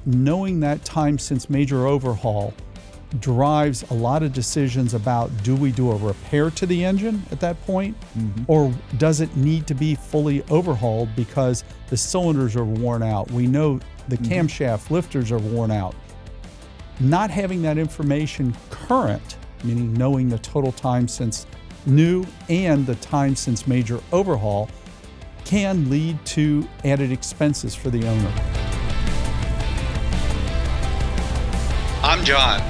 knowing that time since major overhaul drives a lot of decisions about, do we do a repair to the engine at that point? Or does it need to be fully overhauled because the cylinders are worn out? We know the camshaft lifters are worn out. Not having that information current, meaning knowing the total time since new and the time since major overhaul, can lead to added expenses for the owner. I'm John.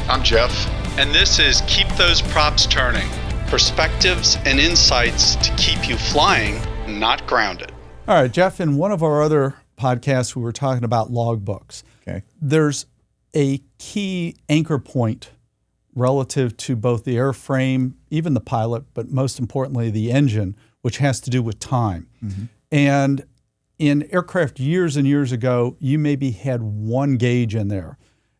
I'm Jeff. And this is Keep Those Props Turning. Perspectives and insights to keep you flying, not grounded. All right, Jeff, in one of our other podcasts, we were talking about logbooks. Okay. There's a key anchor point relative to both the airframe, even the pilot, but most importantly, the engine, which has to do with time. And in aircraft years and years ago, you maybe had one gauge in there.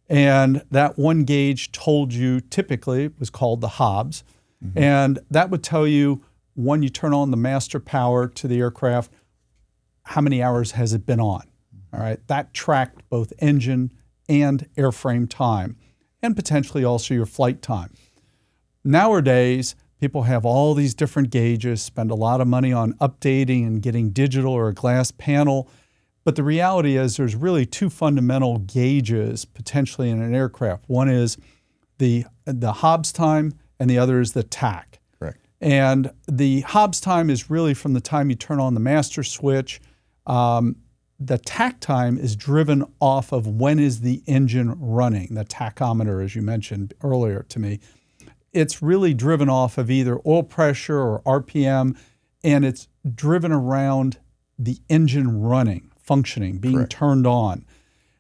And that one gauge told you, typically, it was called the Hobbs. And that would tell you, when you turn on the master power to the aircraft, how many hours has it been on? All right, that tracked both engine and airframe time, and potentially also your flight time. Nowadays, people have all these different gauges, spend a lot of money on updating and getting digital or a glass panel. But the reality is there's really two fundamental gauges potentially in an aircraft. One is the Hobbs time and the other is the Tach. Correct. And the Hobbs time is really from the time you turn on the master switch. The Tach time is driven off of when is the engine running, the tachometer, as you mentioned earlier to me. It's really driven off of either oil pressure or RPM, and it's driven around the engine running, functioning, being Correct. Turned on.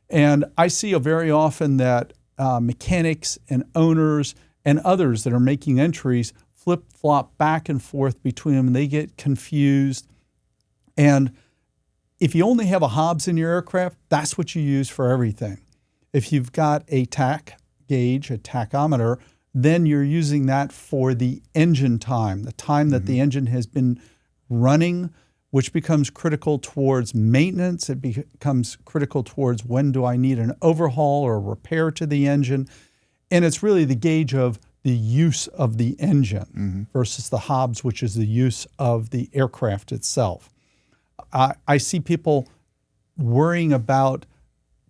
And I see very often that mechanics and owners and others that are making entries flip-flop back and forth between them, and they get confused. And if you only have a Hobbs in your aircraft, that's what you use for everything. If you've got a Tach gauge, a tachometer, then you're using that for the engine time, the time that the engine has been running, which becomes critical towards maintenance. It becomes critical towards when do I need an overhaul or repair to the engine. And it's really the gauge of the use of the engine versus the Hobbs, which is the use of the aircraft itself. I see people worrying about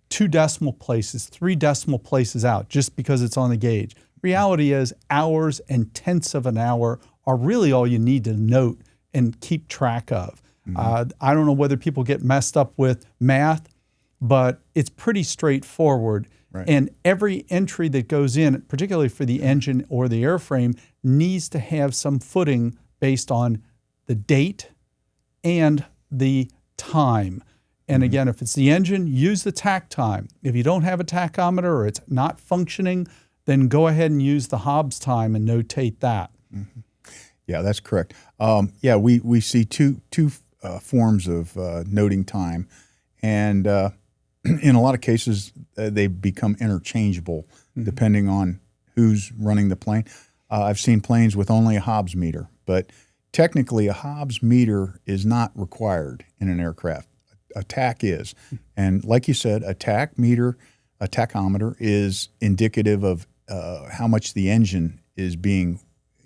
2 decimal places, 3 decimal places out just because it's on the gauge. Reality is hours and tenths of an hour are really all you need to note and keep track of. I don't know whether people get messed up with math, but it's pretty straightforward. Right. And every entry that goes in, particularly for the engine or the airframe, needs to have some footing based on the date and the time. And again, if it's the engine, use the Tach time. If you don't have a tachometer or it's not functioning, then go ahead and use the Hobbs time and notate that. Yeah, that's correct. We see two forms of noting time, and in a lot of cases they become interchangeable depending on who's running the plane. I've seen planes with only a Hobbs meter, but technically a Hobbs meter is not required in an aircraft. A Tach is, and like you said, a tachometer is indicative of how much the engine is being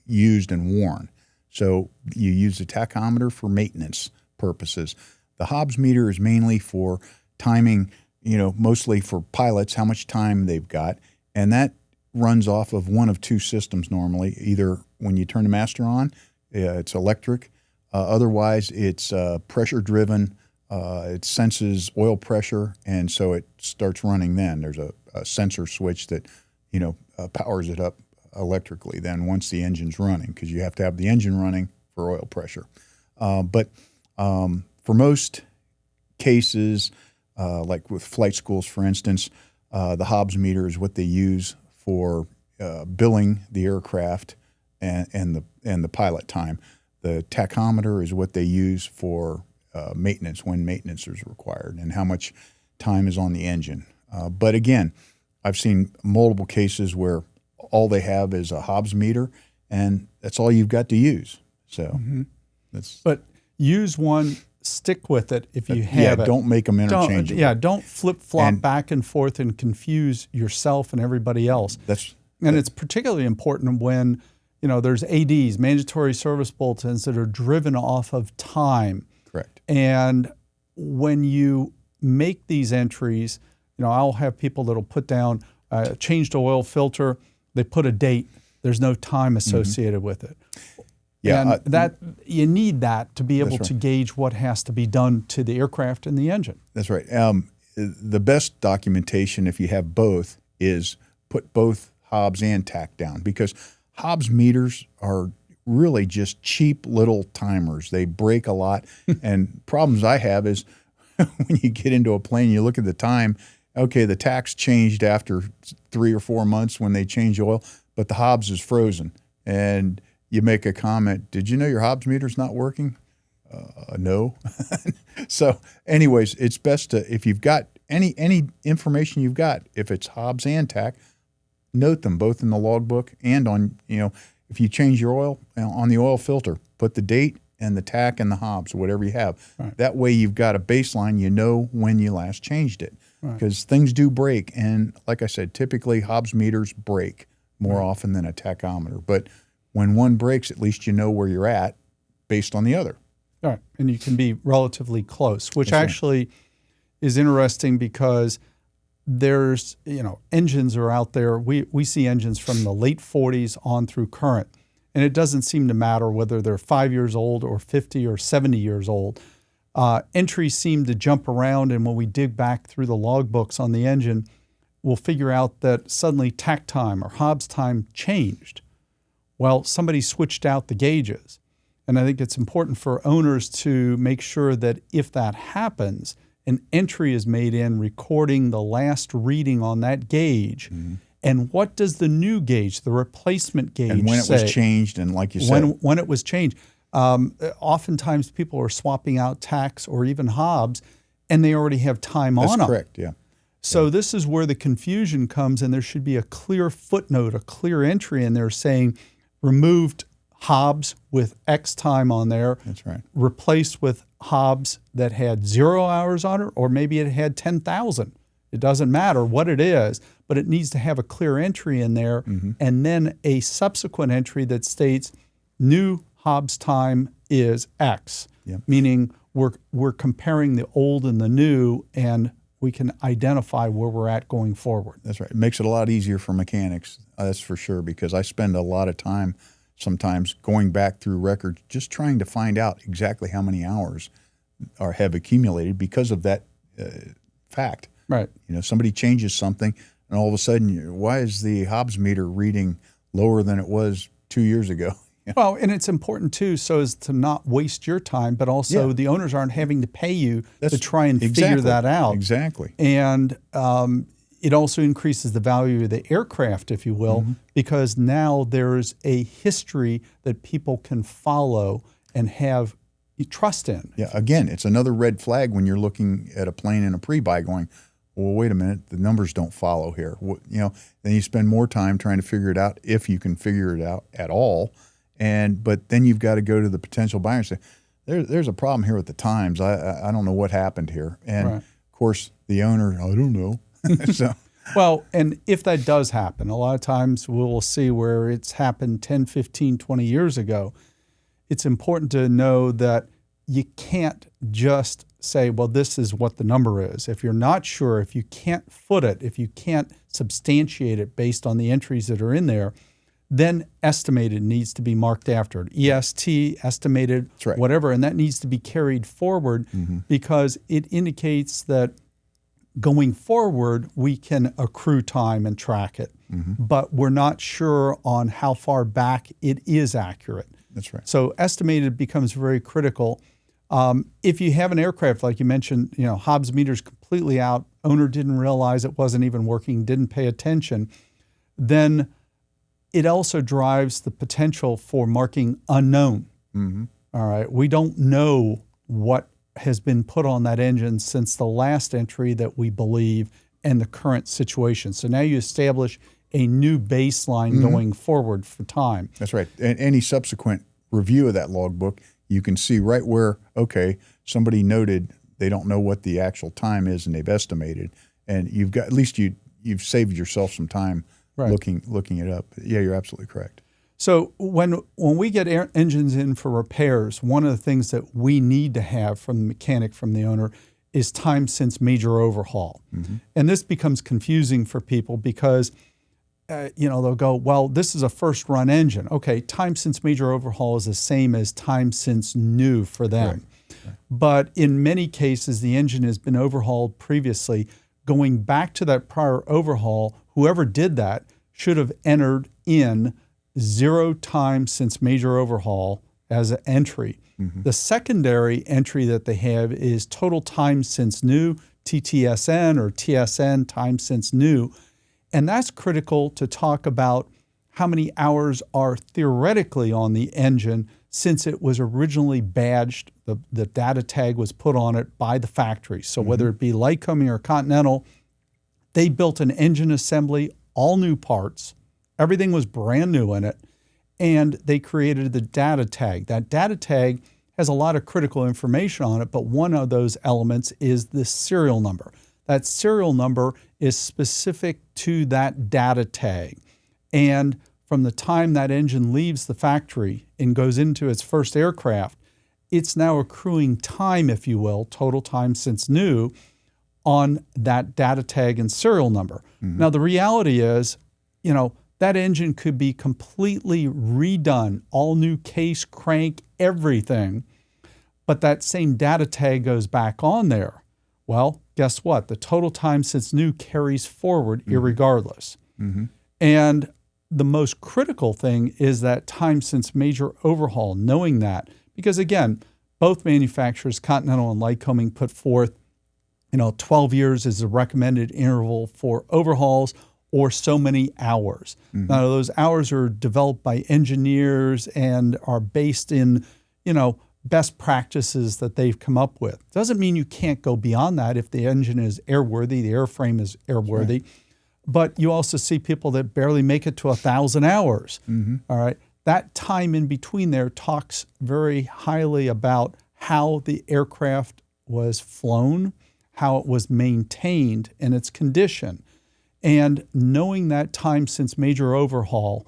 used and worn. So you use the tachometer for maintenance purposes. The Hobbs meter is mainly for timing, mostly for pilots, how much time they've got. And that runs off of one of 2 systems normally. Either when you turn the master on, it's electric. Otherwise, it's pressure-driven. It senses oil pressure, and so it starts running then. There's a sensor switch that, powers it up electrically then once the engine's running, because you have to have the engine running for oil pressure. But for most cases, like with flight schools, for instance, the Hobbs meter is what they use for billing the aircraft and the pilot time. The tachometer is what they use for maintenance, when maintenance is required, and how much time is on the engine. But again, I've seen multiple cases where all they have is a Hobbs meter, and that's all you've got to use. So But use one stick with it if you have it. Don't make them interchangeable. Don't flip-flop back and forth and confuse yourself and everybody else. It's particularly important when, there's ADs, mandatory service bulletins, that are driven off of time. Correct. And when you make these entries, I'll have people that'll put down changed oil filter, they put a date, there's no time associated with it. Yeah, and that you need that to be able to gauge what has to be done to the aircraft and the engine. That's right. The best documentation, if you have both, is put both Hobbs and Tach down, because Hobbs meters are really just cheap little timers. They break a lot. And problems I have is when you get into a plane, you look at the time, okay, the Tach's changed after 3 or 4 months when they change oil, but the Hobbs is frozen. And you make a comment, did you know your Hobbs meter's not working? No. So anyways, it's best to, if you've got any information you've got, if it's Hobbs and Tach, note them both in the logbook and on, if you change your oil, on the oil filter, put the date and the Tach and the Hobbs, whatever you have. Right. That way you've got a baseline, you know when you last changed it. Because things do break. And like I said, typically Hobbs meters break more often than a tachometer. But when one breaks, at least you know where you're at based on the other. All right. And you can be relatively close, which actually is interesting because there's, engines are out there. We see engines from the late 40s on through current. And it doesn't seem to matter whether they're 5 years old or 50 or 70 years old. Entries seem to jump around, and when we dig back through the logbooks on the engine, we'll figure out that suddenly Tach time or Hobbs time changed. Well, somebody switched out the gauges. And I think it's important for owners to make sure that if that happens, an entry is made in recording the last reading on that gauge. Mm-hmm. And what does the new gauge, the replacement gauge, and when it was changed, and like you said, when it was changed. Oftentimes people are swapping out Tachs or even Hobbs, and they already have time on them. That's correct, yeah. So this is where the confusion comes, and there should be a clear footnote, a clear entry in there saying removed Hobbs with X time on there. That's right. Replaced with Hobbs that had 0 hours on it, or maybe it had 10,000. It doesn't matter what it is, but it needs to have a clear entry in there, and then a subsequent entry that states new Hobbs time is X, meaning we're comparing the old and the new, and we can identify where we're at going forward. That's right. It makes it a lot easier for mechanics, that's for sure, because I spend a lot of time sometimes going back through records just trying to find out exactly how many hours have accumulated because of that fact. Right. Somebody changes something, and all of a sudden, why is the Hobbs meter reading lower than it was 2 years ago? Well, and it's important too, so as to not waste your time, but also the owners aren't having to pay you to try and figure that out. Exactly. And it also increases the value of the aircraft, if you will, because now there's a history that people can follow and have trust in. Yeah, again, it's another red flag when you're looking at a plane in a pre-buy going, well, wait a minute, the numbers don't follow here. Then you spend more time trying to figure it out, if you can figure it out at all. But then you've got to go to the potential buyer and say, there's a problem here with the times. I don't know what happened here. And of course, the owner, I don't know. So, well, and if that does happen, a lot of times we'll see where it's happened 10, 15, 20 years ago. It's important to know that you can't just say, well, this is what the number is. If you're not sure, if you can't foot it, if you can't substantiate it based on the entries that are in there, then estimated needs to be marked after it. EST, estimated, whatever, and that needs to be carried forward because it indicates that going forward, we can accrue time and track it, but we're not sure on how far back it is accurate. That's right. So estimated becomes very critical. If you have an aircraft, like you mentioned, Hobbs meter's completely out, owner didn't realize it wasn't even working, didn't pay attention, then it also drives the potential for marking unknown. All right. We don't know what has been put on that engine since the last entry that we believe and the current situation. So now you establish a new baseline going forward for time. That's right. And any subsequent review of that logbook, you can see right where, okay, somebody noted they don't know what the actual time is and they've estimated, and you've got, at least you've saved yourself some time looking it up. Yeah, you're absolutely correct. So when we get engines in for repairs, one of the things that we need to have from the mechanic, from the owner, is time since major overhaul. Mm-hmm. And this becomes confusing for people because they'll go, well, this is a first run engine. Okay, time since major overhaul is the same as time since new for them. Right. But in many cases, the engine has been overhauled previously. Going back to that prior overhaul, whoever did that should have entered in 0 time since major overhaul as an entry. Mm-hmm. The secondary entry that they have is total time since new, TTSN or TSN, time since new. And that's critical to talk about how many hours are theoretically on the engine since it was originally badged, the data tag was put on it by the factory. So whether it be Lycoming or Continental, they built an engine assembly, all new parts, everything was brand new in it, and they created the data tag. That data tag has a lot of critical information on it, but one of those elements is the serial number. That serial number is specific to that data tag. And from the time that engine leaves the factory and goes into its first aircraft, it's now accruing time, if you will, total time since new, on that data tag and serial number. Mm-hmm. Now, the reality is, that engine could be completely redone, all new case, crank, everything, but that same data tag goes back on there. Well, guess what? The total time since new carries forward irregardless. Mm-hmm. And the most critical thing is that time since major overhaul, knowing that, because again, both manufacturers, Continental and Lycoming, put forth 12 years is the recommended interval for overhauls, or so many hours. Mm-hmm. Now, those hours are developed by engineers and are based in, best practices that they've come up with. Doesn't mean you can't go beyond that if the engine is airworthy, the airframe is airworthy. Right. But you also see people that barely make it to 1,000 hours. Mm-hmm. All right. That time in between there talks very highly about how the aircraft was flown, how it was maintained, and its condition. And knowing that time since major overhaul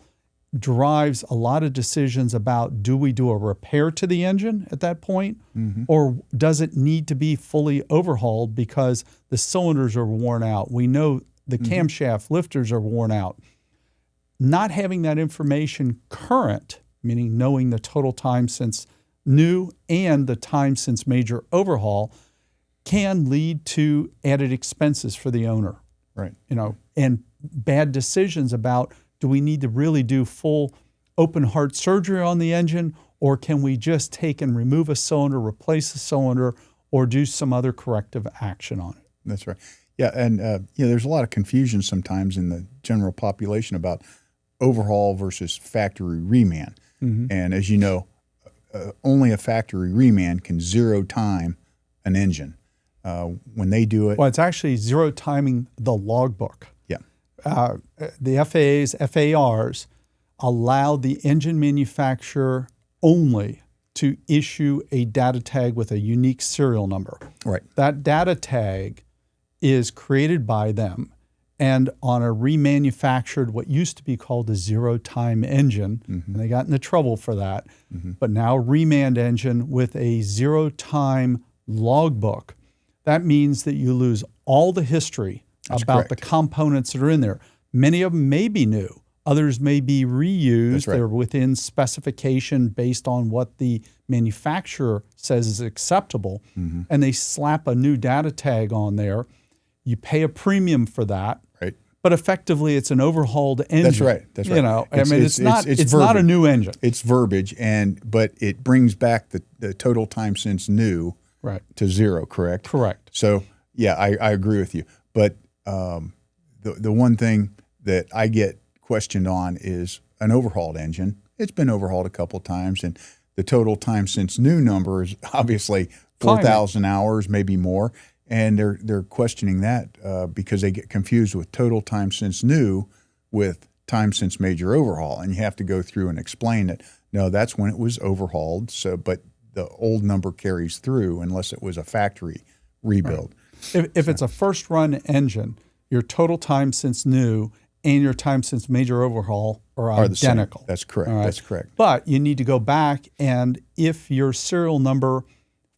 drives a lot of decisions about, do we do a repair to the engine at that point? Mm-hmm. Or does it need to be fully overhauled because the cylinders are worn out? We know the camshaft lifters are worn out. Not having that information current, meaning knowing the total time since new and the time since major overhaul, can lead to added expenses for the owner. Right. And bad decisions about, do we need to really do full open heart surgery on the engine, or can we just take and remove a cylinder, replace a cylinder, or do some other corrective action on it? That's right. Yeah, and there's a lot of confusion sometimes in the general population about overhaul versus factory reman. Mm-hmm. And as you know, only a factory reman can 0 time an engine. When they do it, well, it's actually 0 timing the logbook. Yeah. The FAA's, FARs allow the engine manufacturer only to issue a data tag with a unique serial number. Right. That data tag is created by them, and on a remanufactured, what used to be called a 0 time engine, and they got into trouble for that, but now remanned engine with a 0 time logbook. That means that you lose all the history about the components that are in there. Many of them may be new. Others may be reused. That's right. They're within specification based on what the manufacturer says is acceptable. Mm-hmm. And they slap a new data tag on there. You pay a premium for that. Right. But effectively, it's an overhauled engine. That's right. That's right. It's not a new engine. It's verbiage, but it brings back the total time since new to 0, correct? Correct. So, yeah, I agree with you. But the one thing that I get questioned on is an overhauled engine. It's been overhauled a couple of times, and the total time since new number is obviously 4,000 hours, maybe more. And they're questioning that because they get confused with total time since new with time since major overhaul. And you have to go through and explain that, no, that's when it was overhauled. So, but the old number carries through unless it was a factory rebuild. Right. If it's a first run engine, your total time since new and your time since major overhaul are identical. The same. That's correct. Right? That's correct. But you need to go back, and if your serial number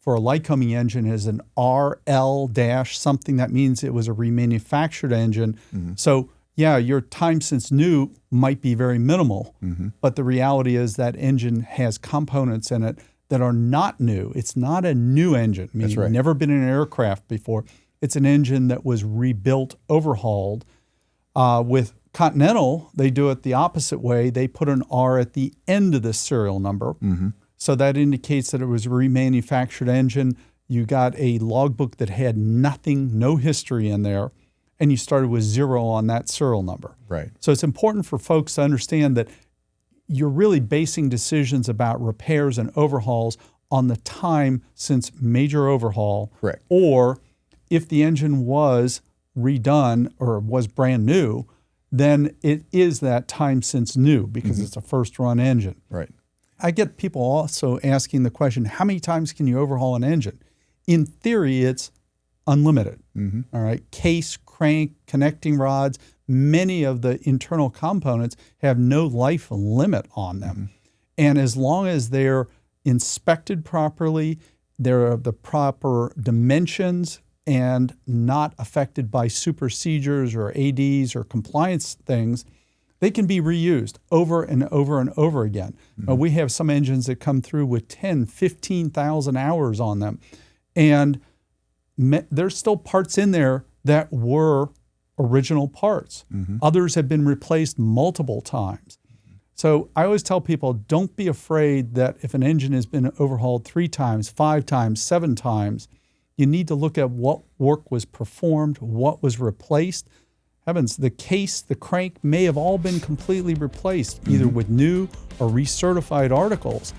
for a Lycoming engine is an RL dash something, that means it was a remanufactured engine. So yeah, your time since new might be very minimal, but the reality is that engine has components in it that are not new. It's not a new engine, meaning That's right. never been in an aircraft before. It's an engine that was rebuilt, overhauled. With Continental, they do it the opposite way. They put an R at the end of the serial number. So that indicates that it was a remanufactured engine. You got a logbook that had nothing, no history in there, and you started with 0 on that serial number. Right. So it's important for folks to understand that you're really basing decisions about repairs and overhauls on the time since major overhaul. Correct. Or if the engine was redone or was brand new, then it is that time since new because it's a first run engine. Right. I get people also asking the question, how many times can you overhaul an engine? In theory, it's unlimited. All right. Case, crank, connecting rods, many of the internal components have no life limit on them. And as long as they're inspected properly, they're of the proper dimensions and not affected by supersedures or ADs or compliance things, they can be reused over and over and over again. We have some engines that come through with 10, 15,000 hours on them. And there's still parts in there that were original parts. Others have been replaced multiple times. So I always tell people, don't be afraid that if an engine has been overhauled 3 times, 5 times, 7 times, you need to look at what work was performed, what was replaced. Heavens, the case, the crank may have all been completely replaced, either with new or recertified articles.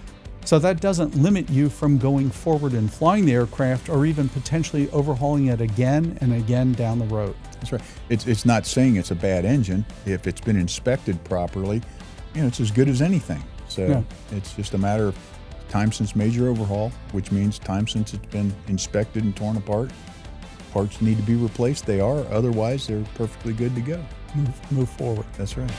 So that doesn't limit you from going forward and flying the aircraft or even potentially overhauling it again and again down the road. That's right. It's not saying it's a bad engine. If it's been inspected properly, it's as good as anything. So it's just a matter of time since major overhaul, which means time since it's been inspected and torn apart. Parts need to be replaced. They are. Otherwise, they're perfectly good to go. Move forward. That's right.